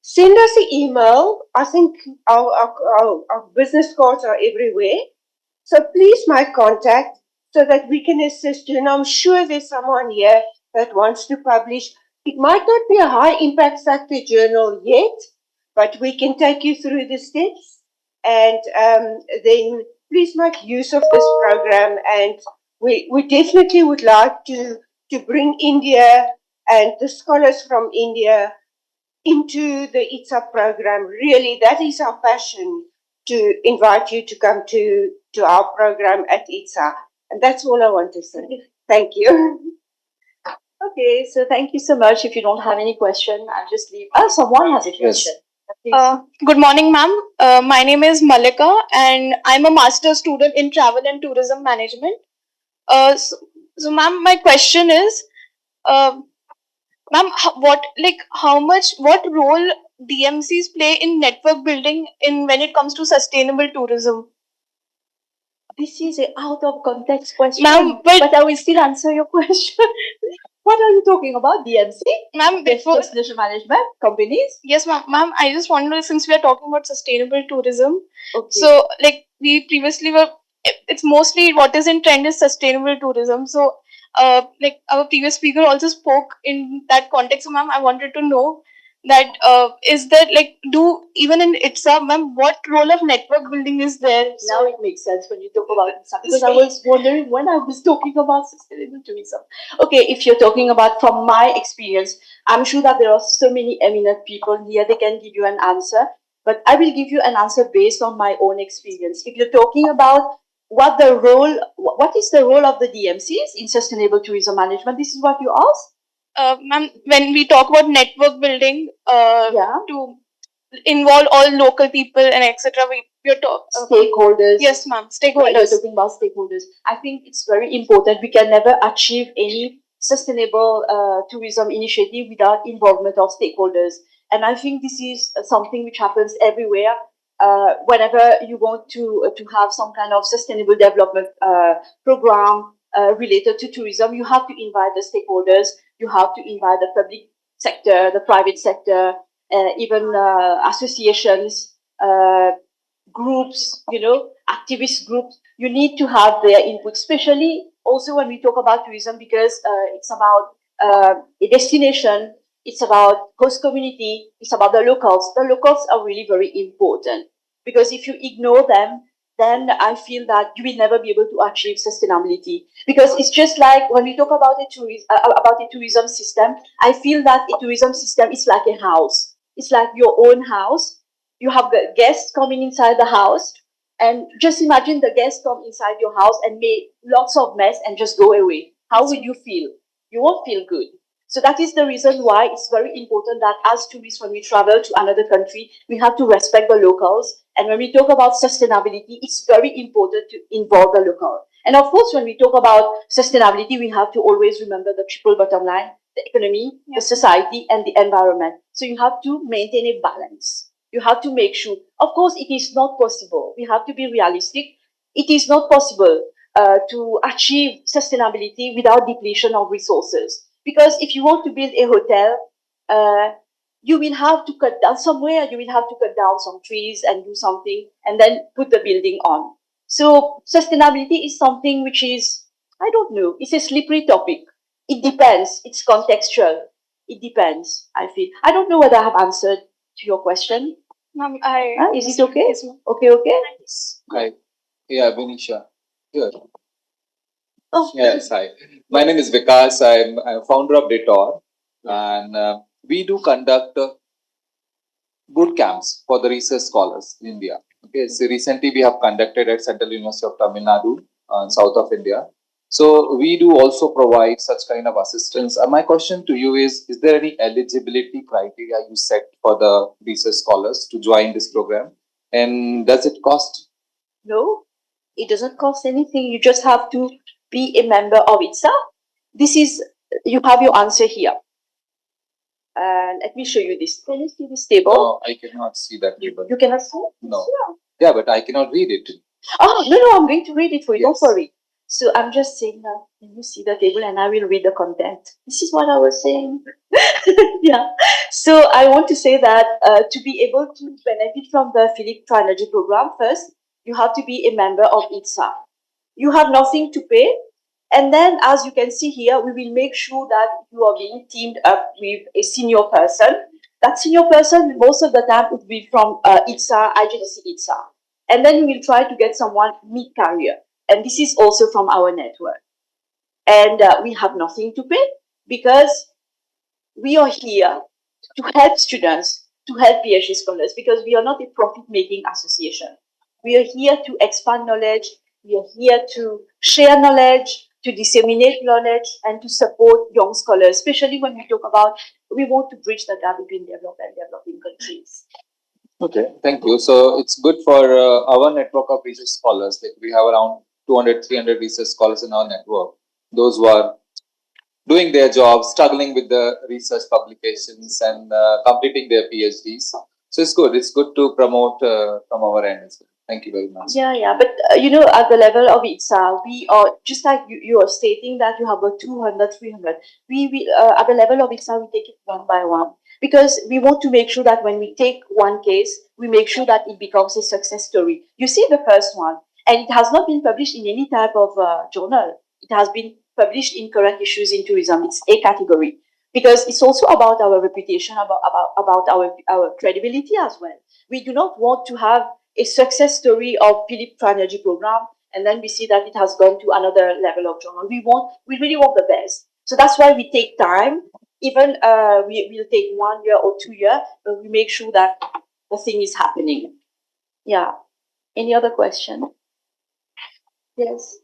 send us an email. I think our business cards are everywhere. So please make contact so that we can assist you. And I'm sure there's someone here that wants to publish. It might not be a high impact factor journal yet, but we can take you through the steps. And then please make use of this program. And we definitely would like to bring India and the scholars from India into the ITSA program. Really, that is our passion, to invite you to come to our program at ITSA. And that's all I want to say. Thank you. Okay, so thank you so much. If you don't have any question, I'll just leave. Oh, someone has a question. Good morning, ma'am. My name is Malika, and I'm a master's student in travel and tourism management. So ma'am, my question is, ma'am, what role DMCs play in network building when it comes to sustainable tourism? This is an out of context question, Ma'am, but I will still answer your question. What are you talking about? DMC? Ma'am, Destination management companies? Yes, ma'am. I just want to know, since we are talking about sustainable tourism, Okay. so we previously were, it's mostly what is in trend is sustainable tourism. So, our previous speaker also spoke in that context. So, ma'am, I wanted to know that is there even in ITSA, ma'am, what role of network building is there? Now it makes sense when you talk about ITSA, because I was wondering when I was talking about sustainable tourism. Okay, if you're talking about from my experience, I'm sure that there are so many eminent people here, they can give you an answer, but I will give you an answer based on my own experience. If you're talking about what is the role of the DMCs in sustainable tourism management, this is what you asked? Ma'am, when we talk about network building, to involve all local people and etc., we're talking stakeholders. Yes, ma'am, stakeholders. We're talking about stakeholders. I think it's very important. We can never achieve any sustainable tourism initiative without involvement of stakeholders. And I think this is something which happens everywhere. Whenever you want to have some kind of sustainable development program related to tourism, you have to invite the stakeholders. You have to invite the public sector, the private sector, even associations, groups, activist groups. You need to have their input, especially also when we talk about tourism, because it's about a destination, it's about host community, it's about the locals. The locals are really very important, because if you ignore them, then I feel that you will never be able to achieve sustainability, because it's just like when we talk about a tourism system. I feel that a tourism system is like a house. It's like your own house. You have the guests coming inside the house, and just imagine the guests come inside your house and make lots of mess and just go away. How will you feel? You won't feel good. So that is the reason why it's very important that as tourists, when we travel to another country, we have to respect the locals. And when we talk about sustainability, it's very important to involve the local. And of course, when we talk about sustainability, we have to always remember the triple bottom line: the economy, the society, and the environment. So you have to maintain a balance. You have to make sure. Of course, it is not possible. We have to be realistic. It is not possible to achieve sustainability without depletion of resources. Because if you want to build a hotel, you will have to cut down somewhere, you will have to cut down some trees and do something and then put the building on. So sustainability is something which is, I don't know, it's a slippery topic. It depends. It's contextual. It depends, I feel. I don't know whether I have answered to your question. Ma'am, Is it okay? Yes, ma'am. Okay, okay? Hi. Yeah, Vinisha. Here. Oh, Yes, hi. My name is Vikas. I'm founder of Detour, and we do conduct boot camps for the research scholars in India. Okay, so recently we have conducted at Central University of Tamil Nadu, south of India. So we do also provide such kind of assistance. My question to you is there any eligibility criteria you set for the research scholars to join this program? And does it cost? no, it doesn't cost anything. You just have to be a member of ITSA. This is, you have your answer here. Let me show you this. Can you see this table? No, I cannot see that table. You cannot see it? No. Yeah. Yeah, but I cannot read it. Oh, no, I'm going to read it for you. Yes. Don't worry. So I'm just saying now, can you see the table, and I will read the content. This is what I was saying. Yeah. So I want to say that to be able to benefit from the Philip Trinergy program, first, you have to be a member of ITSA. You have nothing to pay. And then, as you can see here, we will make sure that you are being teamed up with a senior person. That senior person, most of the time, would be from ITSA, IGDC ITSA. And then we will try to get someone mid-career. And this is also from our network. And we have nothing to pay, because we are here to help students, to help PhD scholars, because we are not a profit-making association. We are here to expand knowledge. We are here to share knowledge, to disseminate knowledge, and to support young scholars, especially when we talk about, we want to bridge the gap between developed and developing countries. Okay, thank you. So it's good for our network of research scholars. Like we have around 200, 300 research scholars in our network. Those who are doing their jobs, struggling with the research publications and completing their PhDs. So it's good. It's good to promote from our end as well. Thank you very much. Yeah. But, at the level of ITSA, we are, just like you are stating that you have got 200, 300. We at the level of ITSA, we take it one by one. Because we want to make sure that when we take one case, we make sure that it becomes a success story. You see the first one, and it has not been published in any type of journal. It has been published in Current Issues in Tourism. It's a category. Because it's also about our reputation, about our credibility as well. We do not want to have a success story of Philip Trinergy program, and then we see that it has gone to another level of journal. We really want the best. So that's why we take time. Even we'll take 1 year or 2 years, but we make sure that the thing is happening. Yeah. Any other question? Yes.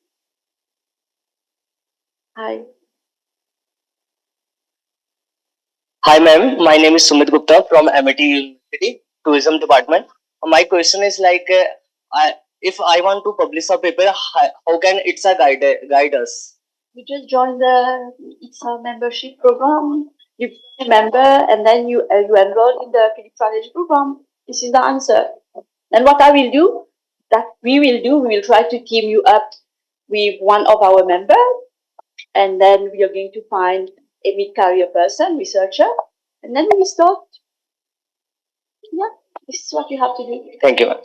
Hi. Hi, ma'am. My name is Sumit Gupta from MIT University Tourism Department. My question is if I want to publish a paper, how can ITSA guide us? You just join the ITSA membership program. You become a member, and then you enroll in the Philip Trinergy program. This is the answer. And what I will do, we will try to team you up with one of our members, and then we are going to find a mid-career person, researcher, and then we start. Yeah, this is what you have to do. Thank you, ma'am.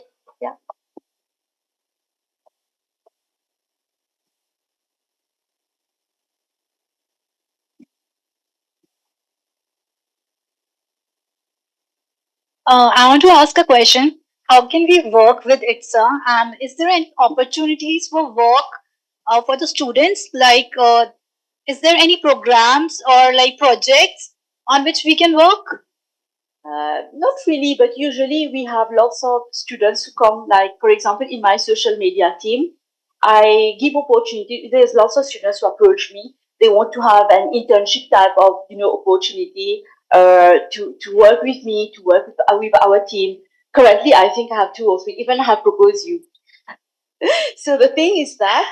Yeah. I want to ask a question. how can we work with ITSA, and is there any opportunities for work for the students? Like, is there any programs or like projects on which we can work? Not really, but usually we have lots of students who come, like, for example, in my social media team, I give opportunity. There's lots of students who approach me. They want to have an internship type of, opportunity, to work with me, to work with our team. Currently, I think I have two or three, even I have proposed you. So the thing is that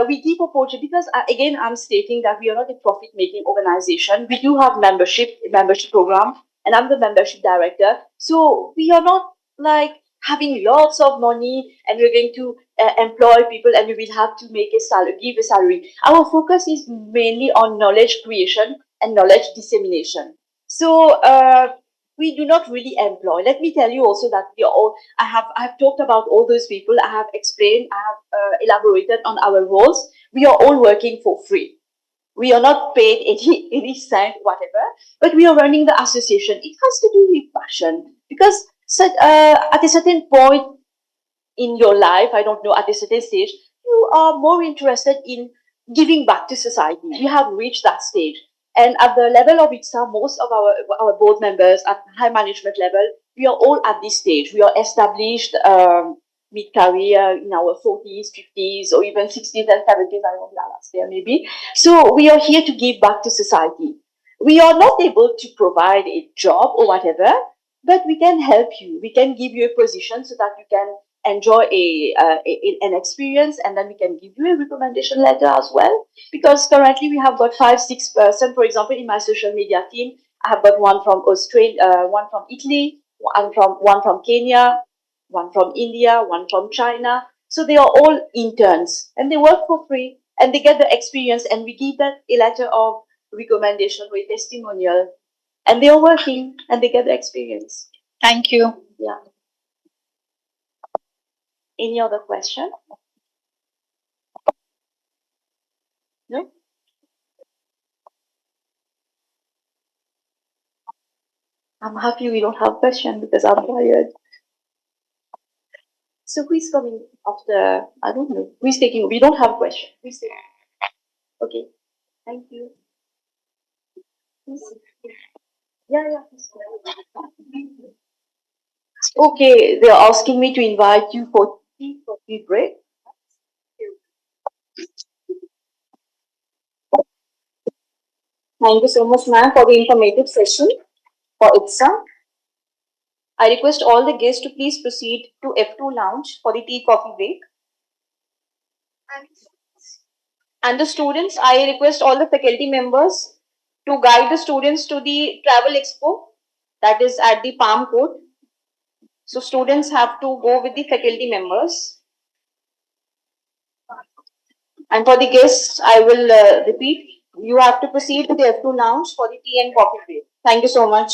we give opportunity because again, I'm stating that we are not a profit making organization. We do have membership program, and I'm the membership director. So we are not like having lots of money and we're going to employ people and we will have to make a salary, give a salary. Our focus is mainly on knowledge creation and knowledge dissemination. So we do not really employ. Let me tell you also that we are all I have talked about all those people. I have explained. I have elaborated on our roles. We are all working for free. We are not paid any cent, whatever. But we are running the association. It has to do with passion because at a certain point in your life, I don't know, at a certain stage, you are more interested in giving back to society. We have reached that stage. And at the level of ITSA, most of our board members at high management level, we are all at this stage. We are established mid-career in our 40s, 50s, or even 60s and 70s, I don't know, last year maybe. So we are here to give back to society. We are not able to provide a job or whatever, but we can help you. We can give you a position so that you can enjoy an experience, and then we can give you a recommendation letter as well. Because currently we have got 5-6 person, for example, in my social media team. I have got one from Australia, one from Italy, one from Kenya, one from India, one from China. So they are all interns and they work for free and they get the experience, and we give them a letter of recommendation with testimonial, and they are working and they get the experience. Thank you. Yeah. Any other question? No? I'm happy we don't have question because I'm tired. So who is coming after? I don't know. Who is taking? We don't have question. Who is taking? Okay. Thank you. Yeah. Okay, they're asking me to invite you for tea break. Thank you so much, ma'am, for the informative session for ITSA. I request all the guests to please proceed to F2 lounge for the tea coffee break. And the students, I request all the faculty members to guide the students to the travel expo that is at the Palm Court. So students have to go with the faculty members. And for the guests, I will repeat, you have to proceed to the F2 lounge for the tea and coffee break. Thank you so much.